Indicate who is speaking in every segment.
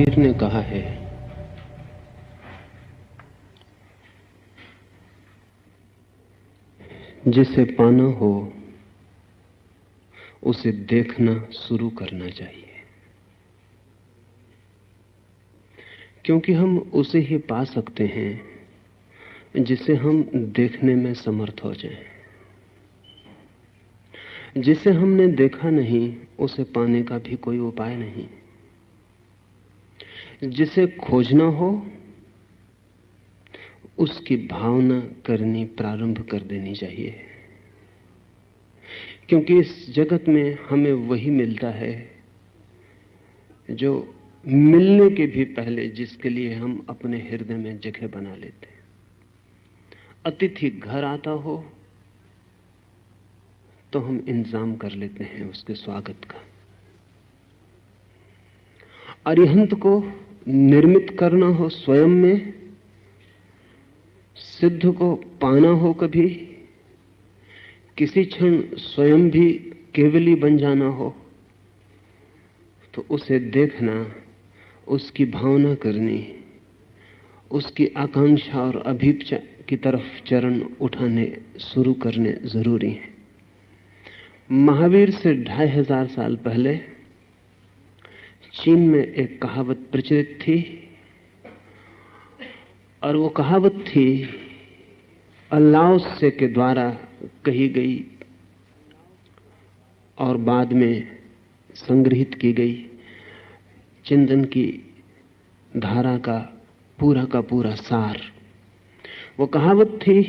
Speaker 1: महावीर ने कहा है, जिसे पाना हो उसे देखना शुरू करना चाहिए, क्योंकि हम उसे ही पा सकते हैं जिसे हम देखने में समर्थ हो जाएं। जिसे हमने देखा नहीं उसे पाने का भी कोई उपाय नहीं। जिसे खोजना हो उसकी भावना करनी प्रारंभ कर देनी चाहिए, क्योंकि इस जगत में हमें वही मिलता है जो मिलने के भी पहले जिसके लिए हम अपने हृदय में जगह बना लेते हैं। अतिथि घर आता हो तो हम इंतजाम कर लेते हैं उसके स्वागत का। अरिहंत को निर्मित करना हो स्वयं में, सिद्ध को पाना हो कभी, किसी क्षण स्वयं भी केवली बन जाना हो, तो उसे देखना, उसकी भावना करनी, उसकी आकांक्षा और अभीप्सा की तरफ चरण उठाने शुरू करने जरूरी है। महावीर से 2500 साल पहले चीन में एक कहावत प्रचलित थी, और वो कहावत थी लाओ त्से के द्वारा कही गई और बाद में संग्रहित की गई चिंतन की धारा का पूरा सार। वो कहावत थी,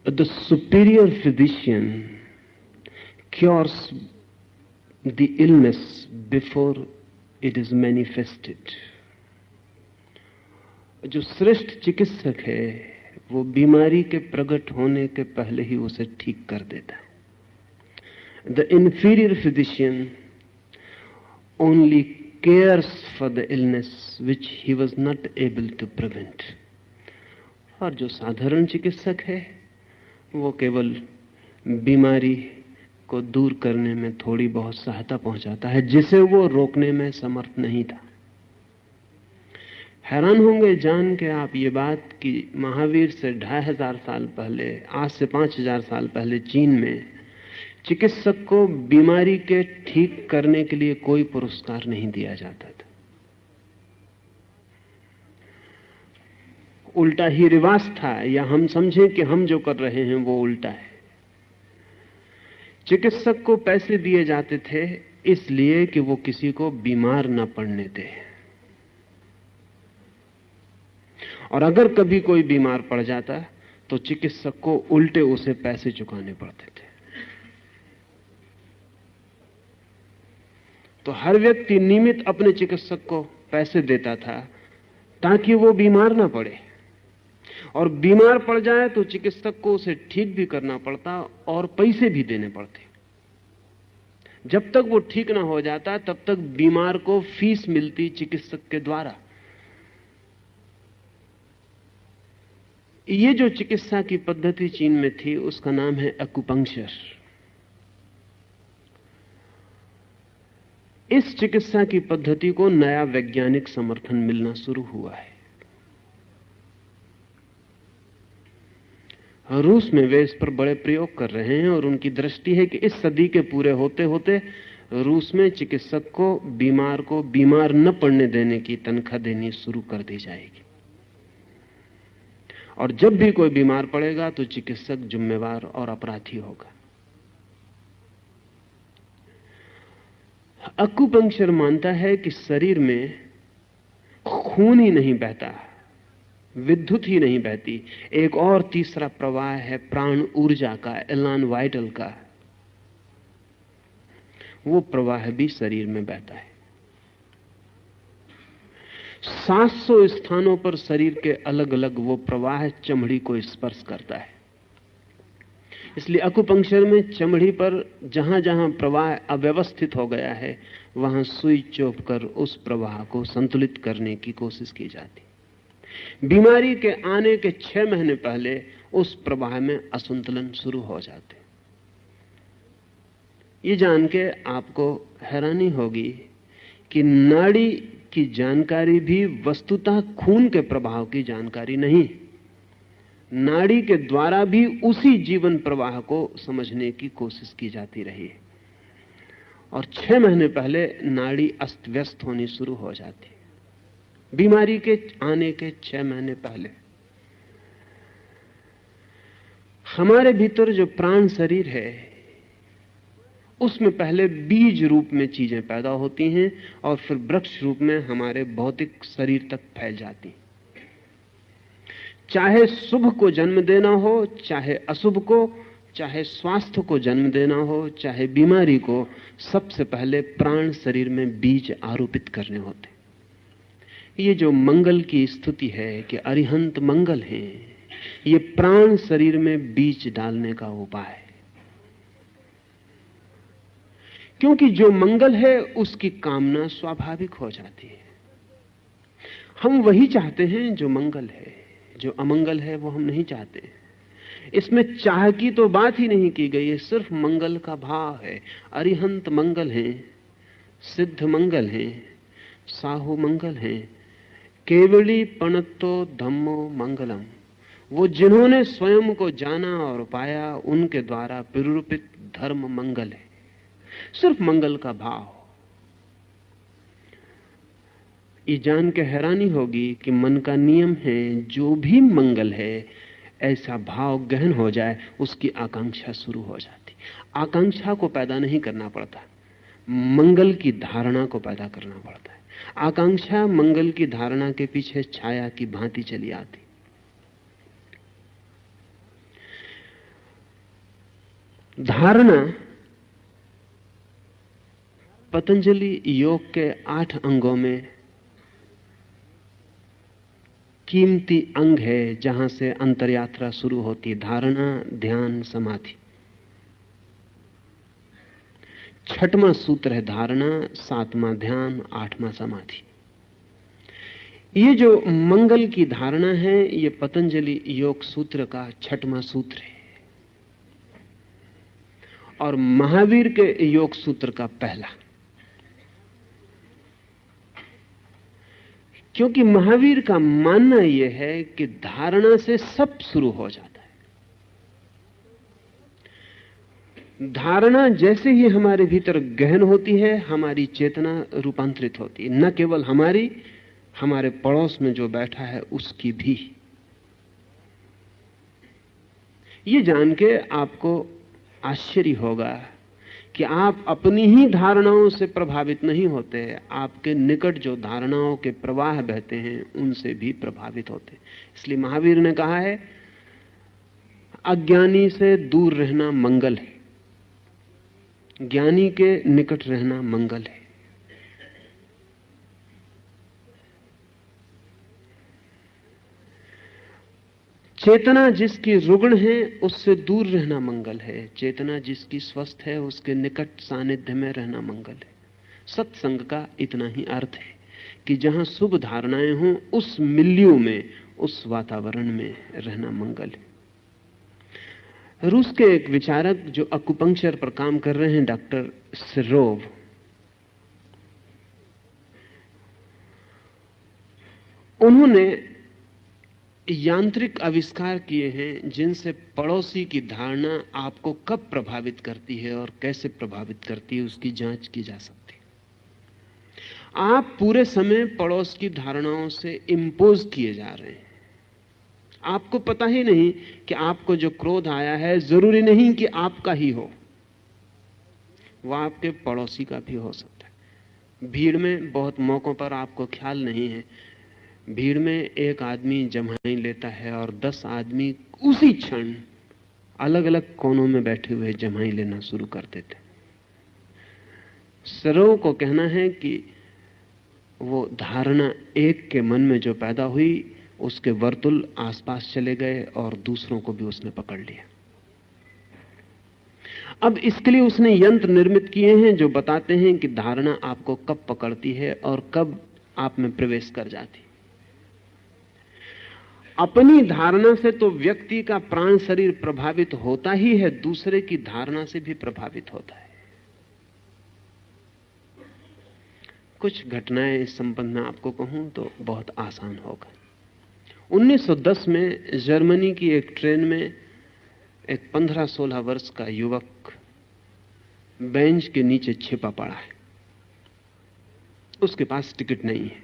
Speaker 1: the superior physician cures the illness before it is manifested. जो श्रेष्ठ चिकित्सक है वो बीमारी के प्रकट होने के पहले ही उसे ठीक कर देता है। The inferior physician only cares for the illness which he was not able to prevent। और जो साधारण चिकित्सक है वो केवल बीमारी को दूर करने में थोड़ी बहुत सहायता पहुंचाता है जिसे वो रोकने में समर्थ नहीं था। हैरान होंगे जान के आप ये बात कि महावीर से 2500 साल पहले, आज से 5000 साल पहले चीन में चिकित्सक को बीमारी के ठीक करने के लिए कोई पुरस्कार नहीं दिया जाता था। उल्टा ही रिवाज था, या हम समझें कि हम जो कर रहे हैं वो उल्टा है। चिकित्सक को पैसे दिए जाते थे इसलिए कि वो किसी को बीमार न पड़ने दे, और अगर कभी कोई बीमार पड़ जाता तो चिकित्सक को उल्टे उसे पैसे चुकाने पड़ते थे। तो हर व्यक्ति नियमित अपने चिकित्सक को पैसे देता था ताकि वो बीमार ना पड़े, और बीमार पड़ जाए तो चिकित्सक को उसे ठीक भी करना पड़ता और पैसे भी देने पड़ते। जब तक वो ठीक ना हो जाता तब तक बीमार को फीस मिलती चिकित्सक के द्वारा। ये जो चिकित्सा की पद्धति चीन में थी उसका नाम है एक्यूपंक्चर। इस चिकित्सा की पद्धति को नया वैज्ञानिक समर्थन मिलना शुरू हुआ है। रूस में वे इस पर बड़े प्रयोग कर रहे हैं, और उनकी दृष्टि है कि इस सदी के पूरे होते होते रूस में चिकित्सक को बीमार न पड़ने देने की तनख्वाह देनी शुरू कर दी जाएगी, और जब भी कोई बीमार पड़ेगा तो चिकित्सक जिम्मेवार और अपराधी होगा। एक्यूपंक्चर मानता है कि शरीर में खून ही नहीं बहता, विद्युत ही नहीं बहती, एक और तीसरा प्रवाह है प्राण ऊर्जा का, एलान वाइटल का। वो प्रवाह भी शरीर में बहता है। 700 स्थानों पर शरीर के अलग अलग वो प्रवाह चमड़ी को स्पर्श करता है। इसलिए एक्यूपंक्चर में चमड़ी पर जहां जहां प्रवाह अव्यवस्थित हो गया है वहां सुई चोप कर उस प्रवाह को संतुलित करने की कोशिश की जाती। बीमारी के आने के 6 महीने पहले उस प्रवाह में असंतुलन शुरू हो जाते। ये जान के आपको हैरानी होगी कि नाड़ी की जानकारी भी वस्तुतः खून के प्रवाह की जानकारी नहीं। नाड़ी के द्वारा भी उसी जीवन प्रवाह को समझने की कोशिश की जाती रही है। और 6 महीने पहले नाड़ी अस्त व्यस्त होनी शुरू हो जाती, बीमारी के आने के 6 महीने पहले। हमारे भीतर जो प्राण शरीर है, उसमें पहले बीज रूप में चीजें पैदा होती हैं और फिर वृक्ष रूप में हमारे भौतिक शरीर तक फैल जाती। चाहे शुभ को जन्म देना हो, चाहे अशुभ को, चाहे स्वास्थ्य को जन्म देना हो, चाहे बीमारी को, सबसे पहले प्राण शरीर में बीज आरोपित करने होते। ये जो मंगल की स्तुति है कि अरिहंत मंगल है, ये प्राण शरीर में बीज डालने का उपाय है। क्योंकि जो मंगल है उसकी कामना स्वाभाविक हो जाती है। हम वही चाहते हैं जो मंगल है, जो अमंगल है वो हम नहीं चाहते। इसमें चाह की तो बात ही नहीं की गई है, सिर्फ मंगल का भाव है। अरिहंत मंगल है, सिद्ध मंगल है, साहु मंगल है, केवली पणत्तो धम्मो मंगलम। वो जिन्होंने स्वयं को जाना और पाया, उनके द्वारा प्रेरित धर्म मंगल है। सिर्फ मंगल का भाव। ये जान के हैरानी होगी कि मन का नियम है, जो भी मंगल है ऐसा भाव गहन हो जाए, उसकी आकांक्षा शुरू हो जाती। आकांक्षा को पैदा नहीं करना पड़ता, मंगल की धारणा को पैदा करना पड़ता है। आकांक्षा मंगल की धारणा के पीछे छाया की भांति चली आती। धारणा पतंजलि योग के 8 अंगों में कीमती अंग है, जहां से अंतरयात्रा शुरू होती। धारणा, ध्यान, समाधि। 6वां सूत्र है धारणा, 7वां ध्यान, 8वां समाधि। ये जो मंगल की धारणा है, ये पतंजलि योग सूत्र का 6वां सूत्र है और महावीर के योग सूत्र का पहला। क्योंकि महावीर का मानना यह है कि धारणा से सब शुरू हो जाता है। धारणा जैसे ही हमारे भीतर गहन होती है, हमारी चेतना रूपांतरित होती है। न केवल हमारी, हमारे पड़ोस में जो बैठा है उसकी भी। ये जान के आपको आश्चर्य होगा कि आप अपनी ही धारणाओं से प्रभावित नहीं होते, आपके निकट जो धारणाओं के प्रवाह बहते हैं उनसे भी प्रभावित होते। इसलिए महावीर ने कहा है, अज्ञानी से दूर रहना मंगल है, ज्ञानी के निकट रहना मंगल है। चेतना जिसकी रुग्ण है उससे दूर रहना मंगल है, चेतना जिसकी स्वस्थ है उसके निकट सानिध्य में रहना मंगल है। सत्संग का इतना ही अर्थ है कि जहां शुभ धारणाएं हों, उस मिल्यू में, उस वातावरण में रहना मंगल है। रूस के एक विचारक जो अकुपंक्चर पर काम कर रहे हैं, डॉक्टर सिरोव, उन्होंने यांत्रिक आविष्कार किए हैं जिनसे पड़ोसी की धारणा आपको कब प्रभावित करती है और कैसे प्रभावित करती है उसकी जांच की जा सकती है। आप पूरे समय पड़ोस की धारणाओं से इंपोज किए जा रहे हैं। आपको पता ही नहीं कि आपको जो क्रोध आया है जरूरी नहीं कि आपका ही हो, वह आपके पड़ोसी का भी हो सकता है। भीड़ में बहुत मौकों पर आपको ख्याल नहीं है, भीड़ में एक आदमी जम्हाई लेता है और 10 आदमी उसी क्षण अलग अलग कोनों में बैठे हुए जम्हाई लेना शुरू कर देते। सरों को कहना है कि वो धारणा एक के मन में जो पैदा हुई, उसके वर्तुल आसपास चले गए और दूसरों को भी उसने पकड़ लिया। अब इसके लिए उसने यंत्र निर्मित किए हैं जो बताते हैं कि धारणा आपको कब पकड़ती है और कब आप में प्रवेश कर जाती। अपनी धारणा से तो व्यक्ति का प्राण शरीर प्रभावित होता ही है, दूसरे की धारणा से भी प्रभावित होता है। कुछ घटनाएं इस संबंध में आपको कहूं तो बहुत आसान होगा। 1910 में जर्मनी की एक ट्रेन में एक 15-16 वर्ष का युवक बेंच के नीचे छिपा पड़ा है। उसके पास टिकट नहीं है,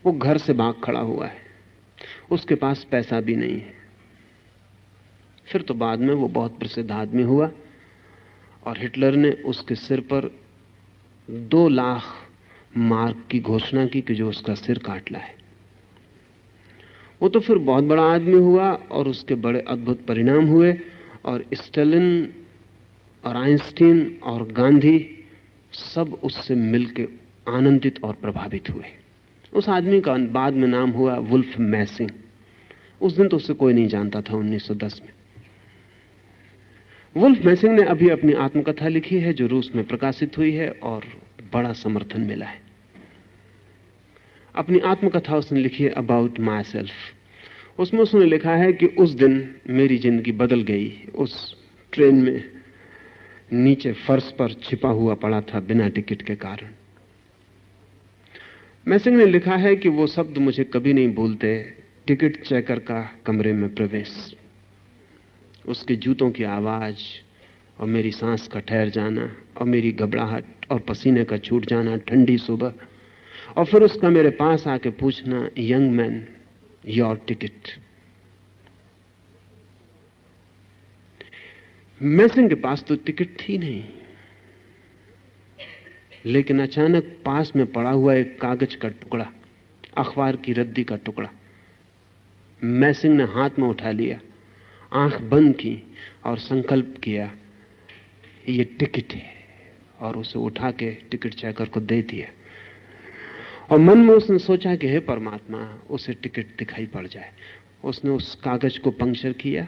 Speaker 1: वो घर से भाग खड़ा हुआ है, उसके पास पैसा भी नहीं है। फिर तो बाद में वो बहुत प्रसिद्ध आदमी हुआ और हिटलर ने उसके सिर पर 2 लाख मार्क की घोषणा की कि जो उसका सिर काट लाए। वो तो फिर बहुत बड़ा आदमी हुआ और उसके बड़े अद्भुत परिणाम हुए, और स्टालिन और आइंस्टीन और गांधी सब उससे मिलकर आनंदित और प्रभावित हुए। उस आदमी का बाद में नाम हुआ वुल्फ मैसिंग। उस दिन तो उसे कोई नहीं जानता था 1910 में। वुल्फ मैसिंग ने अभी अपनी आत्मकथा लिखी है जो रूस में प्रकाशित हुई है और बड़ा समर्थन मिला है। अपनी आत्मकथा उसने लिखी है अबाउट माई सेल्फ। उसमें उसने लिखा है कि उस दिन मेरी जिंदगी बदल गई। उस ट्रेन में नीचे फर्श पर छिपा हुआ पड़ा था बिना टिकट के कारण। मैसिंग ने लिखा है कि वो शब्द मुझे कभी नहीं भूलते, टिकट चेकर का कमरे में प्रवेश, उसके जूतों की आवाज और मेरी सांस का ठहर जाना और मेरी घबराहट और पसीने का छूट जाना ठंडी सुबह, और फिर उसका मेरे पास आके पूछना, यंग मैन योर टिकट। मैसिंग के पास तो टिकट थी नहीं, लेकिन अचानक पास में पड़ा हुआ एक कागज का टुकड़ा, अखबार की रद्दी का टुकड़ा मैसिंग ने हाथ में उठा लिया, आंख बंद की और संकल्प किया ये टिकट है, और उसे उठा के टिकट चेकर को दे दिया। और मन में उसने सोचा कि हे परमात्मा, उसे टिकट दिखाई पड़ जाए। उसने उस कागज को पंक्चर किया,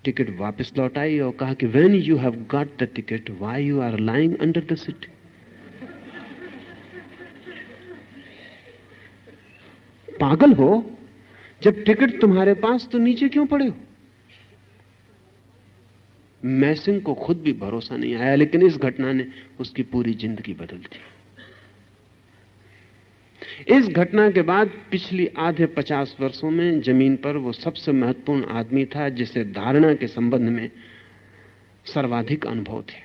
Speaker 1: टिकट वापस लौटाई और कहा कि when you have got the ticket why you are lying under the seat. पागल हो, जब टिकट तुम्हारे पास तो नीचे क्यों पड़े हो? मैसिंग को खुद भी भरोसा नहीं आया, लेकिन इस घटना ने उसकी पूरी जिंदगी बदल दी। इस घटना के बाद पिछली आधे 50 वर्षों में जमीन पर वो सबसे महत्वपूर्ण आदमी था जिसे धारणा के संबंध में सर्वाधिक अनुभव थे।